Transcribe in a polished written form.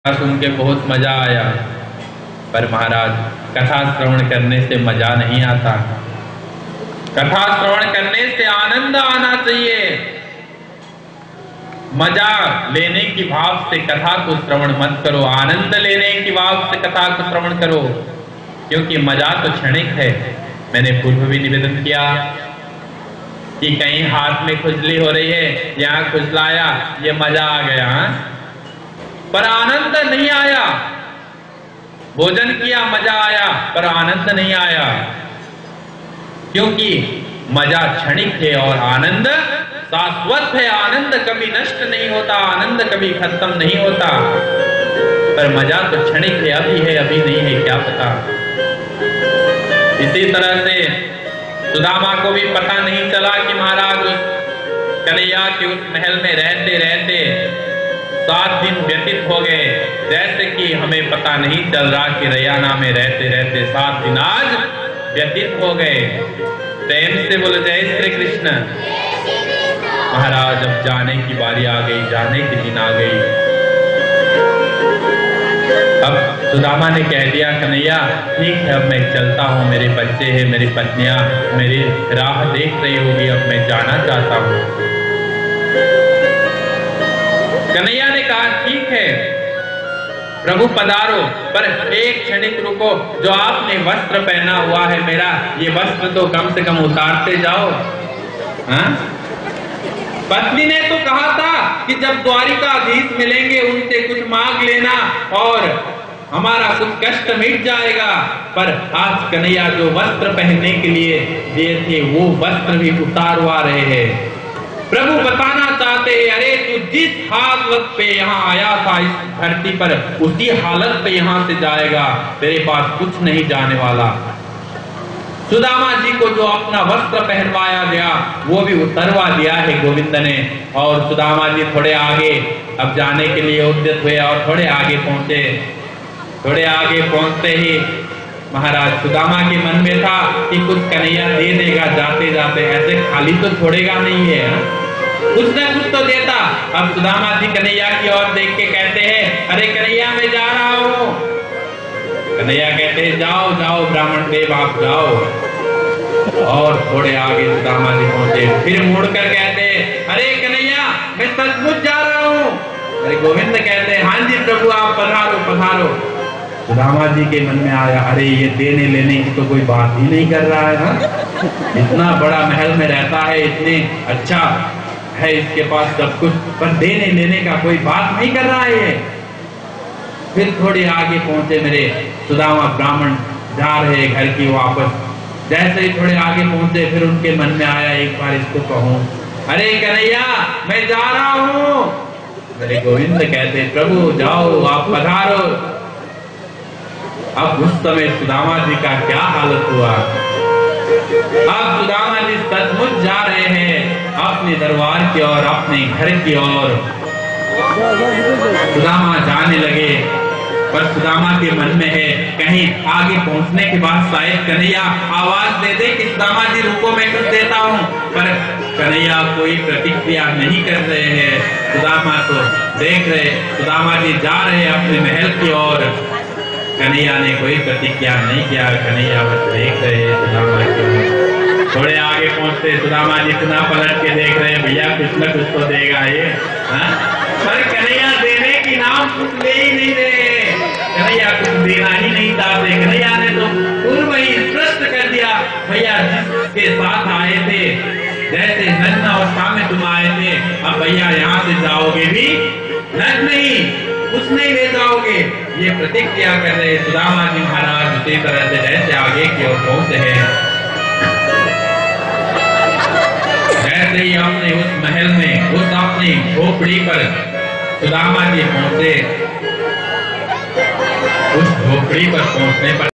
सुन के बहुत मजा आया, पर महाराज कथा श्रवण करने से मजा नहीं आता। कथा श्रवण करने से आनंद आना चाहिए। मजा लेने की भाव से कथा को श्रवण मत करो, आनंद लेने की भाव से कथा को श्रवण करो, क्योंकि मजा तो क्षणिक है। मैंने पूर्व भी निवेदन किया कि कहीं हाथ में खुजली हो रही है, यहाँ खुजलाया, ये मजा आ गया, पर आनंद नहीं आया। भोजन किया, मजा आया, पर आनंद नहीं आया, क्योंकि मजा क्षणिक है और आनंद शाश्वत है। आनंद कभी नष्ट नहीं होता, आनंद कभी खत्म नहीं होता, पर मजा तो क्षणिक है, अभी है अभी नहीं है, क्या पता। इसी तरह से सुदामा को भी पता नहीं चला कि महाराज कन्हैया के उस महल में रहते रहते 7 दिन व्यतीत हो गए, जैसे कि हमें पता नहीं चल रहा कि रैयाना में रहते रहते 7 दिन आज व्यतीत हो गए। प्रेम से बोले जय श्री कृष्ण। महाराज अब जाने की बारी आ गई, जाने के दिन आ गई। अब सुदामा ने कह दिया कन्हैया ठीक है, अब मैं चलता हूँ, मेरे बच्चे हैं, मेरी पत्नियां मेरी राह देख रही होगी, अब मैं जाना चाहता हूँ। कन्हैया ने कहा ठीक है प्रभु पधारो, पर एक क्षणिक रुको, जो आपने वस्त्र पहना हुआ है मेरा, ये वस्त्र तो कम से कम उतारते जाओ। हाँ? पत्नी ने तो कहा था कि जब द्वारिकाधीश मिलेंगे उनसे कुछ मांग लेना और हमारा कुछ कष्ट मिट जाएगा, पर आज कन्हैया जो वस्त्र पहनने के लिए दिए थे वो वस्त्र भी उतारवा रहे हैं। प्रभु बताना चाहते हैं अरे तू जिस हालत पे यहाँ आया था इस धरती पर, उसी हालत पे यहाँ से जाएगा, तेरे पास कुछ नहीं जाने वाला। सुदामा जी को जो अपना वस्त्र पहनवाया गया वो भी उतरवा दिया है गोविंद ने। और सुदामा जी थोड़े आगे अब जाने के लिए उद्यत हुए और थोड़े आगे पहुंचे। थोड़े आगे पहुंचते ही महाराज सुदामा के मन में था कि कुछ कन्हैया दे देगा जाते जाते, ऐसे खाली तो छोड़ेगा नहीं है, कुछ न कुछ तो देता। अब सुदामा जी कन्हैया की ओर देख के कहते हैं अरे कन्हैया मैं जा रहा हूँ। कन्हैया कहते हैं जाओ जाओ ब्राह्मण देव आप जाओ। और थोड़े आगे सुदामा जी पहुंचे, फिर मुड़कर कहते हैं अरे कन्हैया मैं सचमुच जा रहा हूँ। अरे गोविंद कहते हैं हाँ जी प्रभु आप पधारो पधारो। सुदामा जी के मन में आया अरे ये देने लेने की तो कोई बात ही नहीं कर रहा है। हाँ? इतना बड़ा महल में रहता है, इतने अच्छा है इसके पास सब कुछ, पर देने लेने का कोई बात नहीं कर रहा है ये। फिर थोड़े आगे पहुंचे मेरे सुदामा ब्राह्मण जा रहे घर की वापस। जैसे ही थोड़े आगे पहुंचे फिर उनके मन में आया एक बार इसको कहूं अरे कन्हैया मैं जा रहा हूँ। मेरे गोविंद कहते प्रभु जाओ आप पधारो। अब उस समय सुदामा जी का क्या हालत हुआ। अब सुदामा जी सचमुच जा रहे हैं अपने दरबार की ओर, अपने घर की ओर। सुदामा जाने लगे, पर सुदामा के मन में है कहीं आगे पहुंचने के बाद शायद कन्हैया आवाज दे दे कि सुदामा जी रुको मैं कुछ देता हूँ, पर कन्हैया कोई प्रतिक्रिया नहीं कर रहे हैं। सुदामा तो देख रहे, सुदामा जी जा रहे हैं अपने महल की ओर, कन्हैया ने कोई प्रतिक्रिया नहीं किया। कन्हैया बस देख रहे हैं सुदामा की। थोड़े आगे पहुंचते सुदामा जी पुनः पलट के देख रहे हैं भैया कुछ न कुछ तो देगा ये। हाँ? पर कन्हैया देने की नाम कुछ ले ही नहीं रहे, कन्हैया कुछ देना ही नहीं चाहते। कन्हैया ने तो पूर्व ही स्पष्ट कर दिया भैया जिसके साथ आए थे, जैसे नग्न अवस्था में तुम आए थे, अब भैया यहाँ से जाओगे भी नग्न नहीं, कुछ नहीं ले जाओगे। ये प्रतिक्रिया कर रहे सुदामा जी महाराज उसी तरह से जैसे आगे की ओर पहुंचे हैं। जैसे ही अपने उस महल में उस अपनी झोपड़ी पर सुदामा जी पहुंचे, उस झोपड़ी पर पहुंचने पर